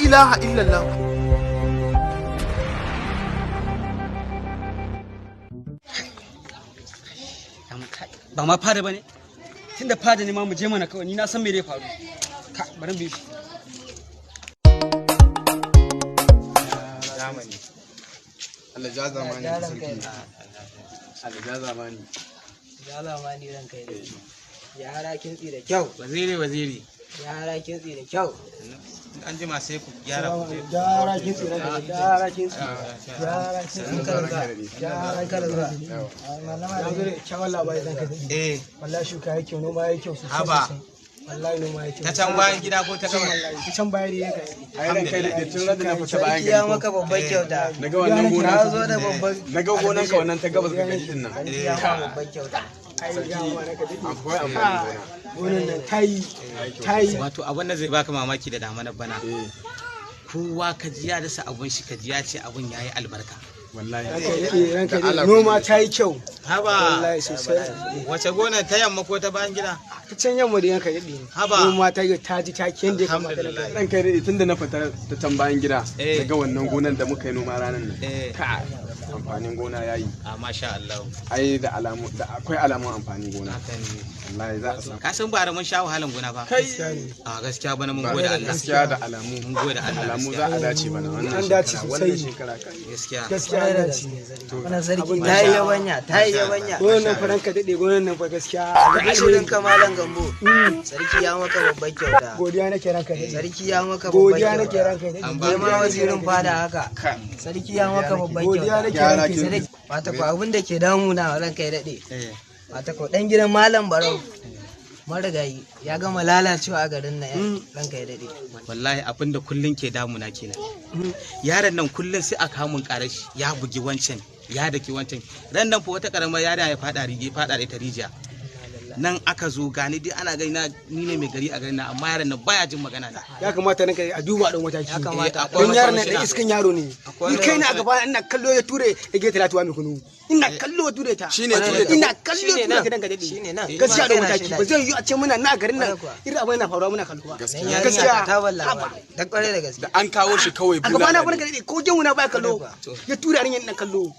ilaha illallah. Ba ma fada bane. Tunda fada ne ma mu je mana kawai, ni na san me zai faru. Ka bari mu bi shi. Zamani. Allah ja zamani sarki. Allah ja zamani. Ja zamani ranka ya dade. Yara kintsi da kyau. Waziri. Yara kintsi da kyau. An jima sai ku gyara ku. Yara kintsi ranka, yara kintsi. Yara kintsi kalga. Yara kalga. Na zo da kyawun labari ranka ya dade. Wallahi shuka yake noma yake kyau sosai. Haba. Wallahi noma yake. Ta can bayan gida ko ta gaba? Ta can bayan gida yake. Ai ran kai da tun rada na fita bayan Ya maka babban kyauta. Naga wannan gona. Na zo da babban. Naga gonan ka wannan ta gabas ga gadin nan. Ya maka babban kyauta. Akwai amfani gona. Gonan nan tayi. Wato abin da zai baka mamaki da damanar bana. Kowa ka ji ya dasa abun shi, ka ji ya ce abun yayi albarka. Wallahi. Noma ta yi kyau. Haba. Wallahi sosai. Wace gona ta yamma ko ta bayan gida? Ta can yamma da yanka daɗe. Haba. Noma ta yi ta ji ta kiyan da ya kamata da Ran kai da tunda na fita ta can bayan gida. Daga wannan gonan da muka yi noma ranar nan. Ka amfanin gona yayi. A masha Allah. Ai da alamu da akwai alamun amfanin gona. Haka ne. Wallahi za a samu. Ka san bara mun sha wahalan gona ba? Kai. A gaskiya bana mun gode Allah. Gaskiya da alamu. Mun gode Allah. Alamu za a dace bana wannan. An dace shekara, sosai. wannan shekara kai. Gaskiya. ya dace. Wannan sarki ta yi yabanya, ta yi yabanya. Gonan nan faran ka daɗe gonan nan fa gaskiya. Da ashirin kamalan gambo. Sarki ya maka babban kyauta. Godiya nake ranka daɗe. Sarki ya maka babban Godiya nake kyauta. ranka daɗe. Ke ma wazirin fada haka. Sarki ya maka babban Godiya kyauta. nake ranka daɗe. Wata ko abin da ke damuna ranka ya daɗe. Wata ko ɗan gidan malam barau. Marigayi ya gama lalacewa a garin nan ranka ya daɗe. Wallahi abin da kullun ke damuna kenan. Yaron nan kullun sai a kamun karashi ya bugi wancan ya daki wancan. Ran nan fa wata karamar yara ya fada da ita rijiya. Nan aka zo gani dai ana gani na ni ne mai gari a garin nan amma yaron nan baya jin magana na. Ya kamata ranka a duba ɗan mataki. Ya kamata. Don yaron nan ɗan iskan yaro ne. Ni kai na a gaba ina kallo ya ture ya ge talatuwa mai kunu. Ina kallo ya ture ta. Shine ture ta. Ina kallo ya ture ka danka daɗe. Shine nan. Gaskiya ɗan mataki ba zai yi a ce muna na garin nan irin abin yana faruwa muna kalluwa. Gaskiya ta balla. Da kware da gaske. Da an kawo shi kawai A gaba na farka daɗe ko gewu na baya kallo ya ture yarin nan kallo.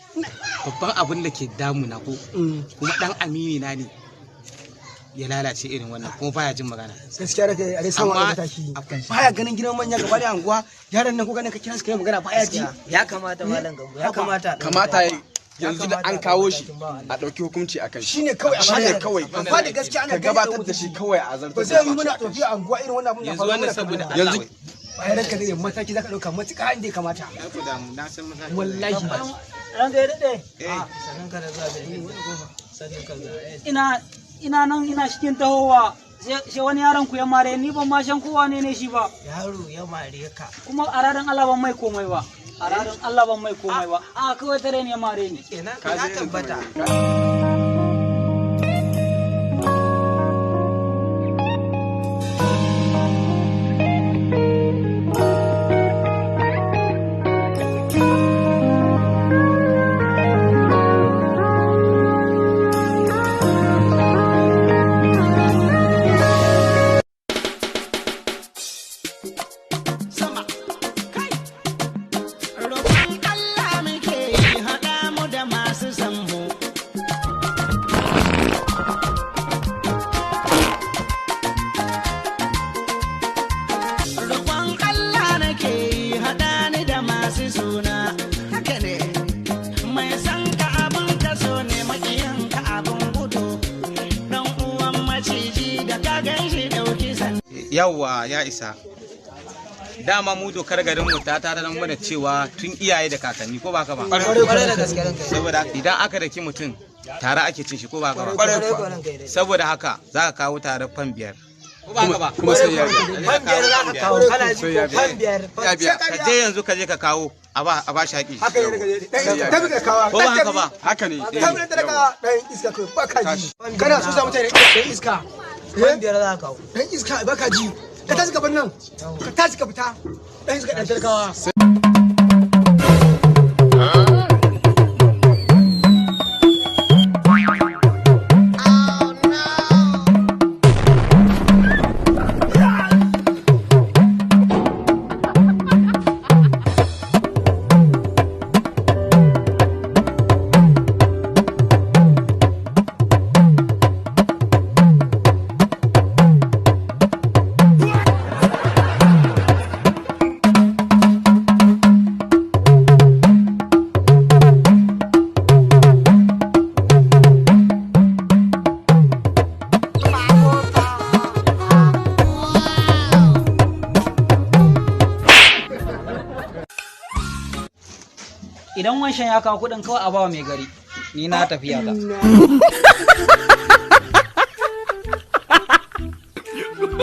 Babban abin da ke damuna ko kuma dan amini na ne ya lalace irin wannan kuma baya jin magana. Gaskiya da kai a dai samu a mataki. Baya ganin gidan manya gaba da anguwa yaran nan ko ganin ka kira su kai magana baya ji. Ya kamata malam gambo. Ya kamata. kamata yanzu da an kawo shi a ɗauki hukunci a kan shi. Shine kawai Shine kawai. Amma da gaskiya ana ka gabatar da shi kawai a zartar. ba zai yi muna tafiya a anguwa irin wannan abun ya Yanzu faru. wannan saboda Yanzu bayan ranka ne mataki zaka dauka matuƙa inda ya kamata. na san mataki. Wallahi Ranka ya daɗe. Eh. Sanin ka da zuwa gari. Sanin ka ina nan ina cikin tahowa sai wani yaron ku ya mare ni ban ma san kowa ne shi ba Yaro ya mare ka. kuma a ranar Allah ban mai komai ba a kawai tare ne ya mare ni Kenan ya tabbata. Yawwa ya isa. Dama mu dokar garin mu ta tare nan mana cewa tun iyaye da kakanni ko ba ka ba. Kware da gaske ranka ya daɗe. Saboda idan aka daki mutum tare ake cin shi ko ba ka ba. Kware ko ranka ya daɗe. Saboda haka za ka kawo tare fan 5. Ko ba ka ba. kuma sai ya Fan biyar za ka kawo kana ji ko fan biyar. Ka je yanzu ka je ka kawo a ba shi haƙi. haka ne ranka ne tabi ka kawa Ko ba haka ba. haka ne. tabi da ka dan iska kai baka ji kana so za mutane dan iska Fan biyar za ka kawo. dan iska baka ji ka tashi ka bar nan ka tashi ka fita dan iska dan talakawa idan wancan ya kawo kuɗin kawai a bawa mai gari ni na tafiya ta